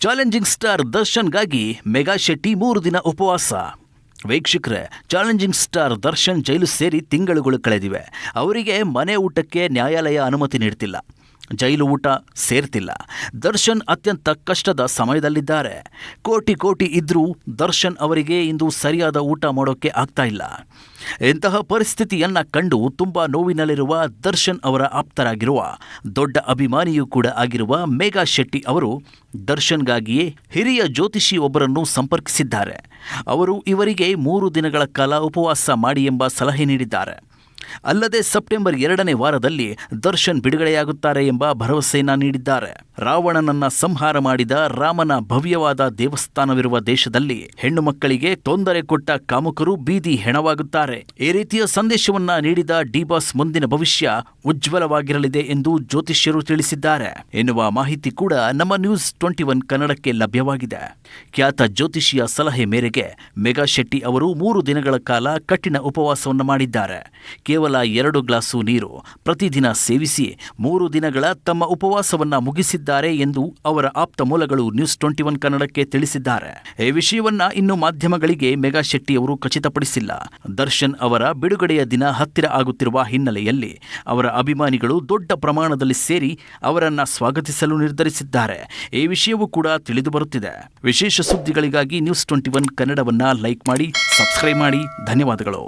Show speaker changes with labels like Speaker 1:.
Speaker 1: Challenging star ದರ್ಶನ್ಗಾಗಿ mega Shetty 3 ದಿನ ಉಪವಾಸ. ವೀಕ್ಷಕರೇ, ಚಾಲೆಂಜಿಂಗ್ ಸ್ಟಾರ್ ದರ್ಶನ್ ಜೈಲು ಸೇರಿ ತಿಂಗಳುಗಳು ಕಳೆದಿವೆ. ಅವರಿಗೆ ಮನೆ ಊಟಕ್ಕೆ ನ್ಯಾಯಾಲಯ ಅನುಮತಿ ನೀಡ್ತಿಲ್ಲ. ಜೈಲು ಊಟ ಸೇರ್ತಿಲ್ಲ. ದರ್ಶನ್ ಅತ್ಯಂತ ಕಷ್ಟದ ಸಮಯದಲ್ಲಿದ್ದಾರೆ. ಕೋಟಿ ಇದ್ರೂ ದರ್ಶನ್ ಅವರಿಗೆ ಇಂದು ಸರಿಯಾದ ಊಟ ಮಾಡೋಕ್ಕೆ ಆಗ್ತಾ ಇಲ್ಲ. ಇಂತಹ ಪರಿಸ್ಥಿತಿಯನ್ನ ಕಂಡು ತುಂಬಾ ನೋವಿನಲ್ಲಿರುವ ದರ್ಶನ್ ಅವರ ಆಪ್ತರಾಗಿರುವ ದೊಡ್ಡ ಅಭಿಮಾನಿಯೂ ಕೂಡ ಆಗಿರುವ ಮೆಗಾ ಶೆಟ್ಟಿ ಅವರು ದರ್ಶನ್ಗಾಗಿಯೇ ಹಿರಿಯ ಜ್ಯೋತಿಷಿ ಒಬ್ಬರನ್ನು ಸಂಪರ್ಕಿಸಿದ್ದಾರೆ. ಅವರು ಇವರಿಗೆ 3 ದಿನಗಳ ಕಾಲ ಉಪವಾಸ ಮಾಡಿ ಎಂಬ ಸಲಹೆ ನೀಡಿದ್ದಾರೆ. ಅಲ್ಲದೆ ಸೆಪ್ಟೆಂಬರ್ 2ನೇ ವಾರದಲ್ಲಿ ದರ್ಶನ್ ಬಿಡುಗಡೆಯಾಗುತ್ತಾರೆ ಎಂಬ ಭರವಸೆಯನ್ನ ನೀಡಿದ್ದಾರೆ. ರಾವಣನನ್ನ ಸಂಹಾರ ಮಾಡಿದ ರಾಮನ ಭವ್ಯವಾದ ದೇವಸ್ಥಾನವಿರುವ ದೇಶದಲ್ಲಿ ಹೆಣ್ಣು ಮಕ್ಕಳಿಗೆ ತೊಂದರೆ ಕೊಟ್ಟ ಕಾಮುಕರು ಬೀದಿ ಹೆಣವಾಗುತ್ತಾರೆ. ಈ ರೀತಿಯ ಸಂದೇಶವನ್ನ ನೀಡಿದ ಡಿ-ಬಾಸ್ ಮುಂದಿನ ಭವಿಷ್ಯ ಉಜ್ವಲವಾಗಿರಲಿದೆ ಎಂದು ಜ್ಯೋತಿಷ್ಯರು ತಿಳಿಸಿದ್ದಾರೆ ಎನ್ನುವ ಮಾಹಿತಿ ಕೂಡ ನಮ್ಮ ನ್ಯೂಸ್ 21 ಕನ್ನಡಕ್ಕೆ ಲಭ್ಯವಾಗಿದೆ. ಖ್ಯಾತ ಜ್ಯೋತಿಷಿಯ ಸಲಹೆ ಮೇರೆಗೆ ಮೆಗಾ ಶೆಟ್ಟಿ ಅವರು 3 ದಿನಗಳ ಕಾಲ ಕಠಿಣ ಉಪವಾಸವನ್ನು ಮಾಡಿದ್ದಾರೆ. ಕೇವಲ 2 ಗ್ಲಾಸು ನೀರು ಪ್ರತಿದಿನ ಸೇವಿಸಿ 3 ದಿನಗಳ ತಮ್ಮ ಉಪವಾಸವನ್ನ ಮುಗಿಸಿದ್ದಾರೆ ಎಂದು ಅವರ ಆಪ್ತ ಮೂಲಗಳು ನ್ಯೂಸ್ 21 ಕನ್ನಡಕ್ಕೆ ತಿಳಿಸಿದ್ದಾರೆ. ಈ ವಿಷಯವನ್ನ ಇನ್ನು ಮಾಧ್ಯಮಗಳಿಗೆ ಮೆಗಾ ಶೆಟ್ಟಿ ಅವರು ಖಚಿತಪಡಿಸಿಲ್ಲ. ದರ್ಶನ್ ಅವರ ಬಿಡುಗಡೆಯ ದಿನ ಹತ್ತಿರ ಆಗುತ್ತಿರುವ ಹಿನ್ನೆಲೆಯಲ್ಲಿ ಅವರ ಅಭಿಮಾನಿಗಳು ದೊಡ್ಡ ಪ್ರಮಾಣದಲ್ಲಿ ಸೇರಿ ಅವರನ್ನ ಸ್ವಾಗತಿಸಲು ನಿರ್ಧರಿಸಿದ್ದಾರೆ. ಈ ವಿಷಯವೂ ಕೂಡ ತಿಳಿದು ಬರುತ್ತಿದೆ. ವಿಶೇಷ ಸುದ್ದಿಗಳಿಗಾಗಿ ನ್ಯೂಸ್ 21 ಕನ್ನಡವನ್ನ ಲೈಕ್ ಮಾಡಿ, ಸಬ್ಸ್ಕ್ರೈಬ್ ಮಾಡಿ. ಧನ್ಯವಾದಗಳು.